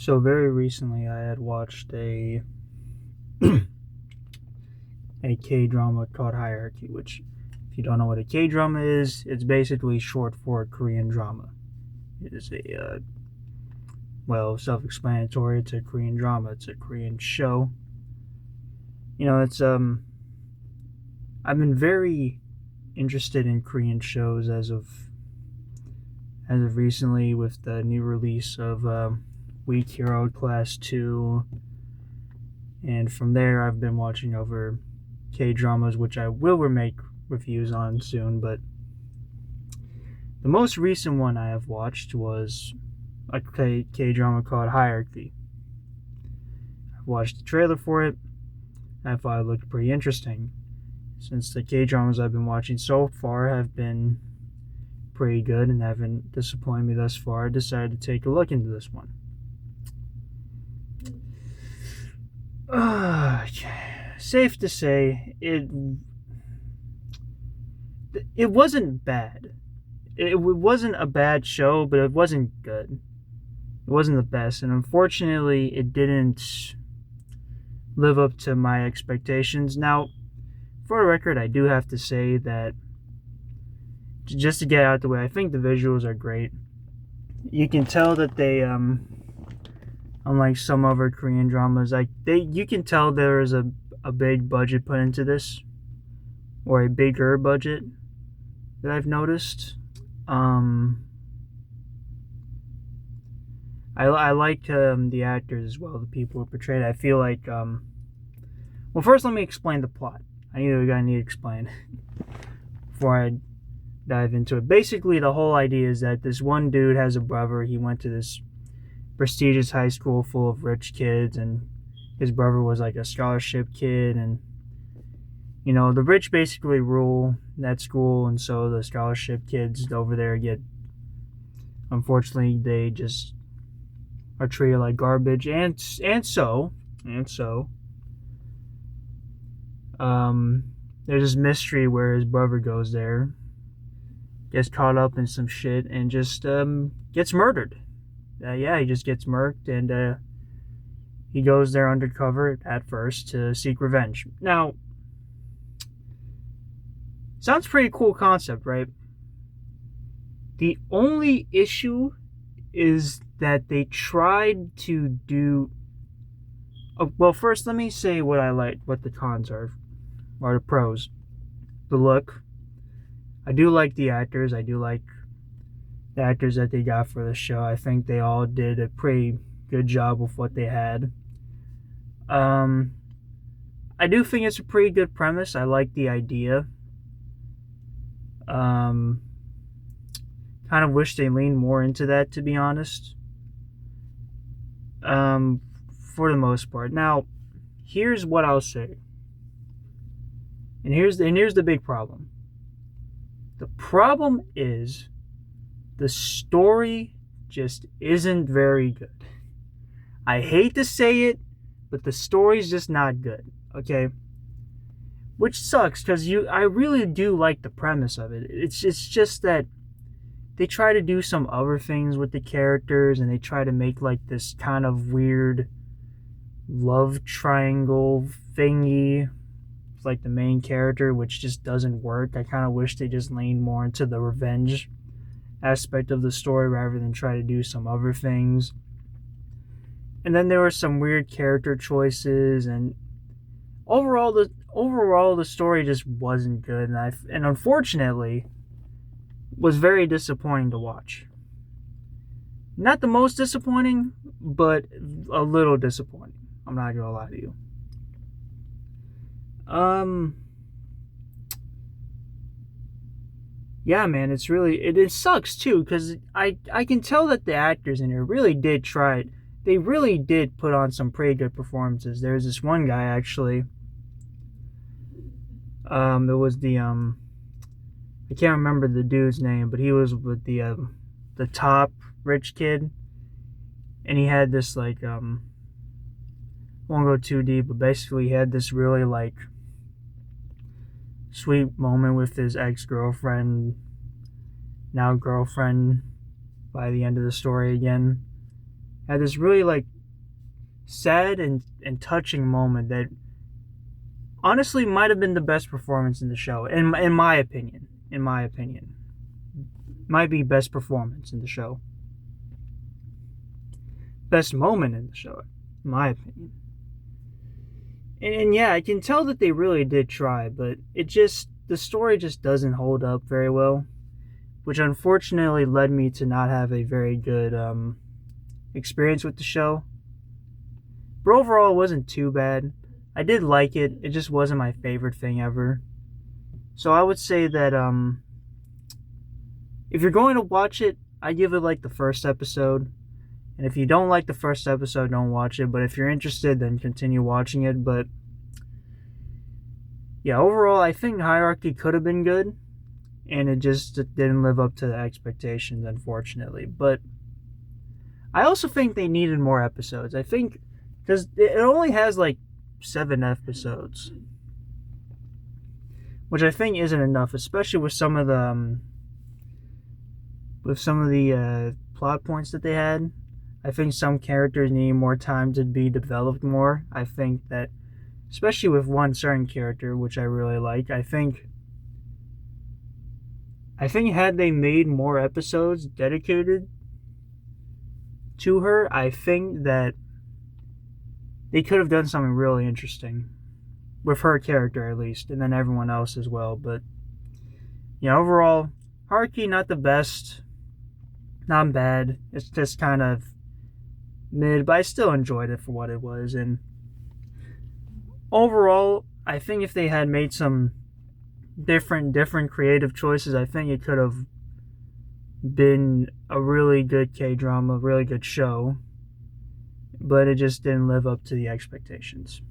So very recently, I had watched a K drama called Hierarchy. Which, if you don't know what a K drama is, it's basically short for Korean drama. It is self-explanatory. It's a Korean drama. It's a Korean show. It's I've been very interested in Korean shows as of recently with the new release of Weak Hero Class 2. And from there, I've been watching over K dramas, which I will make reviews on soon. But the most recent one I have watched was a K drama called Hierarchy. I watched the trailer for it. I thought it looked pretty interesting, since the K dramas I've been watching so far have been pretty good and haven't disappointed me thus far. I decided to take a look into this one. Safe to say, it wasn't bad. It wasn't a bad show, but it wasn't good. It wasn't the best, and unfortunately, it didn't live up to my expectations. Now, for the record, I do have to say that, just to get out the way, I think the visuals are great. You can tell that they, unlike some other Korean dramas, you can tell there is a big budget put into this, or a bigger budget that I've noticed. I like the actors as well, the people who portrayed. I feel like, well, first let me explain the plot. I need to explain before I dive into it. Basically, the whole idea is that this one dude has a brother. He went to this prestigious high school full of rich kids, and his brother was like a scholarship kid, and the rich basically rule that school, and so the scholarship kids over there unfortunately, they just are treated like garbage, and so there's this mystery where his brother goes there, gets caught up in some shit, and just gets murdered. He just gets murked, and he goes there undercover at first to seek revenge. Now, sounds pretty cool concept, right? The only issue is that they tried to do... well, first let me say what I like, what the cons are, or the pros. The look. I do like the actors. I do like the actors that they got for the show. I think they all did a pretty good job with what they had. I do think it's a pretty good premise. I like the idea. Kind of wish they leaned more into that, to be honest. For the most part. Now, here's what I'll say. And here's the big problem. The problem is the story just isn't very good. I hate to say it, but the story's just not good, okay? Which sucks, because I really do like the premise of it. It's just that they try to do some other things with the characters, and they try to make like this kind of weird love triangle thingy, like the main character, which just doesn't work. I kind of wish they just leaned more into the revenge aspect of the story rather than try to do some other things. And then there were some weird character choices, and overall the story just wasn't good, and unfortunately was very disappointing to watch. Not the most disappointing, but a little disappointing. I'm not gonna lie to you. Yeah, man, it sucks too, because I can tell that the actors in here really did try it. They really did put on some pretty good performances. There's this one guy, actually. It was I can't remember the dude's name, but he was with the top rich kid, and he had this like won't go too deep, but basically he had this really like sweet moment with his ex-girlfriend, now girlfriend, by the end of the story again. had this really like sad and touching moment that honestly might have been the best performance in the show, in my opinion. In my opinion, might be best performance in the show, best moment in the show, in my opinion. And yeah, I can tell that they really did try, but the story just doesn't hold up very well, which unfortunately led me to not have a very good experience with the show. But overall, it wasn't too bad. I did like it. It just wasn't my favorite thing ever. So I would say that if you're going to watch it, I give it like the first episode. And if you don't like the first episode, don't watch it. But if you're interested, then continue watching it. But yeah, overall, I think Hierarchy could have been good. And it just didn't live up to the expectations, unfortunately. But I also think they needed more episodes. I think because it only has like 7 episodes, which I think isn't enough, especially with some of the plot points that they had. I think some characters need more time to be developed more. I think that, especially with one certain character, which I really like, I think had they made more episodes dedicated to her, I think that they could have done something really interesting with her character at least, and then everyone else as well. But yeah, overall, Hierarchy not the best, not bad. It's just kind of mid, but I still enjoyed it for what it was. And overall, I think if they had made some different creative choices, I think it could have been a really good K-drama, really good show, but it just didn't live up to the expectations.